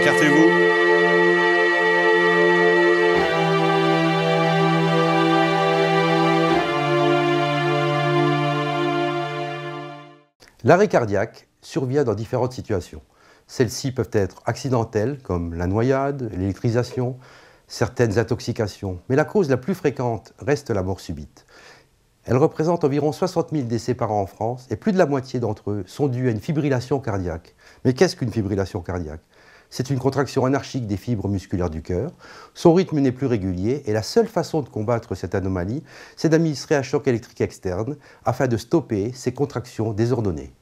Écartez-vous. L'arrêt cardiaque survient dans différentes situations. Celles-ci peuvent être accidentelles, comme la noyade, l'électrisation, certaines intoxications. Mais la cause la plus fréquente reste la mort subite. Elle représente environ 60 000 décès par an en France et plus de la moitié d'entre eux sont dus à une fibrillation cardiaque. Mais qu'est-ce qu'une fibrillation cardiaque? C'est une contraction anarchique des fibres musculaires du cœur. Son rythme n'est plus régulier et la seule façon de combattre cette anomalie, c'est d'administrer un choc électrique externe afin de stopper ces contractions désordonnées.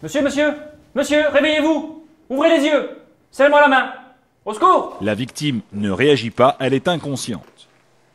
Monsieur, réveillez-vous! Ouvrez les yeux! Serrez-moi la main! Au secours! La victime ne réagit pas, elle est inconsciente.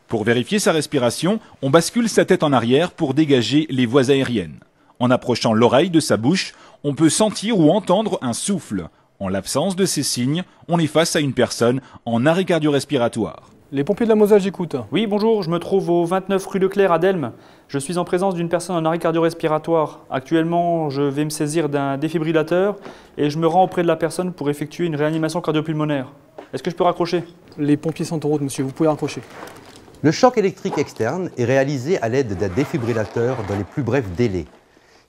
Pour vérifier sa respiration, on bascule sa tête en arrière pour dégager les voies aériennes. En approchant l'oreille de sa bouche, on peut sentir ou entendre un souffle. En l'absence de ces signes, on est face à une personne en arrêt cardio-respiratoire. Les pompiers de la Moselle, j'écoute. Oui, bonjour, je me trouve au 29 rue Leclerc à Delme. Je suis en présence d'une personne en arrêt cardio-respiratoire. Actuellement, je vais me saisir d'un défibrillateur et je me rends auprès de la personne pour effectuer une réanimation cardiopulmonaire. Est-ce que je peux raccrocher? Les pompiers sont en route, monsieur, vous pouvez raccrocher. Le choc électrique externe est réalisé à l'aide d'un défibrillateur dans les plus brefs délais.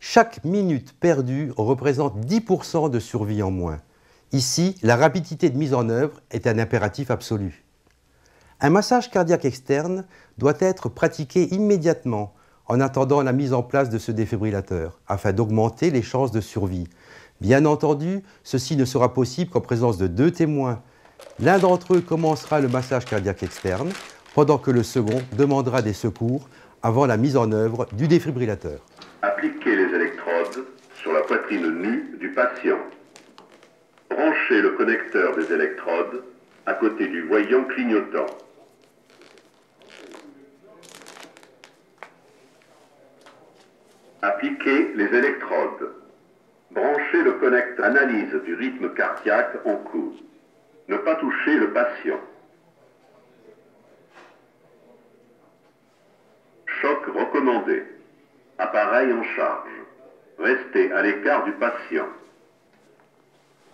Chaque minute perdue représente 10% de survie en moins. Ici, la rapidité de mise en œuvre est un impératif absolu. Un massage cardiaque externe doit être pratiqué immédiatement en attendant la mise en place de ce défibrillateur, afin d'augmenter les chances de survie. Bien entendu, ceci ne sera possible qu'en présence de 2 témoins. L'un d'entre eux commencera le massage cardiaque externe, pendant que le second demandera des secours avant la mise en œuvre du défibrillateur. Appliquez les électrodes sur la poitrine nue du patient. Branchez le connecteur des électrodes à côté du voyant clignotant. Appliquez les électrodes. Branchez le connecteur. Analyse du rythme cardiaque en cours. Ne pas toucher le patient. Choc recommandé. Appareil en charge. Restez à l'écart du patient.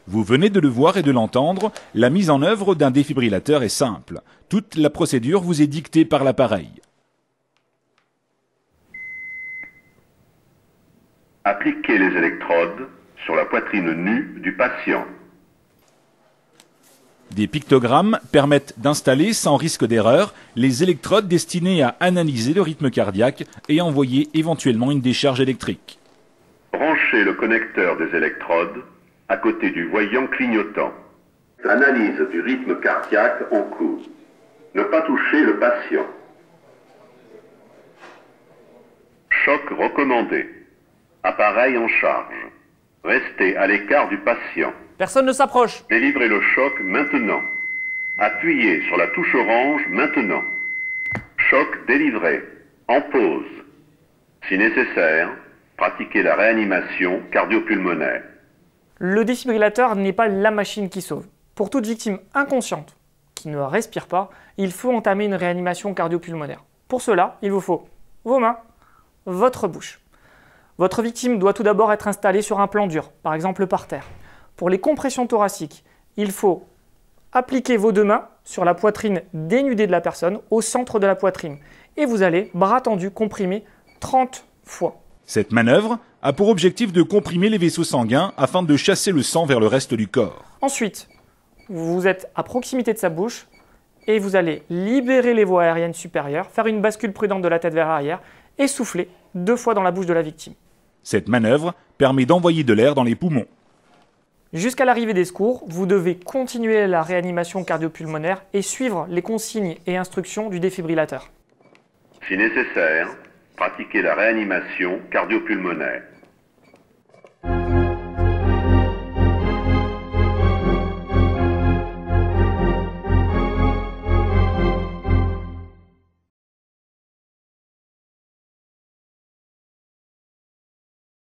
Vous venez de le voir et de l'entendre, la mise en œuvre d'un défibrillateur est simple. Toute la procédure vous est dictée par l'appareil. Appliquez les électrodes sur la poitrine nue du patient. Des pictogrammes permettent d'installer sans risque d'erreur les électrodes destinées à analyser le rythme cardiaque et envoyer éventuellement une décharge électrique. Branchez le connecteur des électrodes à côté du voyant clignotant. Analyse du rythme cardiaque en cours. Ne pas toucher le patient. Choc recommandé. Appareil en charge. Restez à l'écart du patient. Personne ne s'approche. Délivrez le choc maintenant. Appuyez sur la touche orange maintenant. Choc délivré. En pause. Si nécessaire, pratiquez la réanimation cardiopulmonaire. Le défibrillateur n'est pas la machine qui sauve. Pour toute victime inconsciente qui ne respire pas, il faut entamer une réanimation cardiopulmonaire. Pour cela, il vous faut vos mains, votre bouche. Votre victime doit tout d'abord être installée sur un plan dur, par exemple par terre. Pour les compressions thoraciques, il faut appliquer vos 2 mains sur la poitrine dénudée de la personne, au centre de la poitrine. Et vous allez, bras tendus, comprimer 30 fois. Cette manœuvre a pour objectif de comprimer les vaisseaux sanguins afin de chasser le sang vers le reste du corps. Ensuite, vous êtes à proximité de sa bouche et vous allez libérer les voies aériennes supérieures, faire une bascule prudente de la tête vers l'arrière et souffler 2 fois dans la bouche de la victime. Cette manœuvre permet d'envoyer de l'air dans les poumons. Jusqu'à l'arrivée des secours, vous devez continuer la réanimation cardiopulmonaire et suivre les consignes et instructions du défibrillateur. Si nécessaire, pratiquez la réanimation cardiopulmonaire.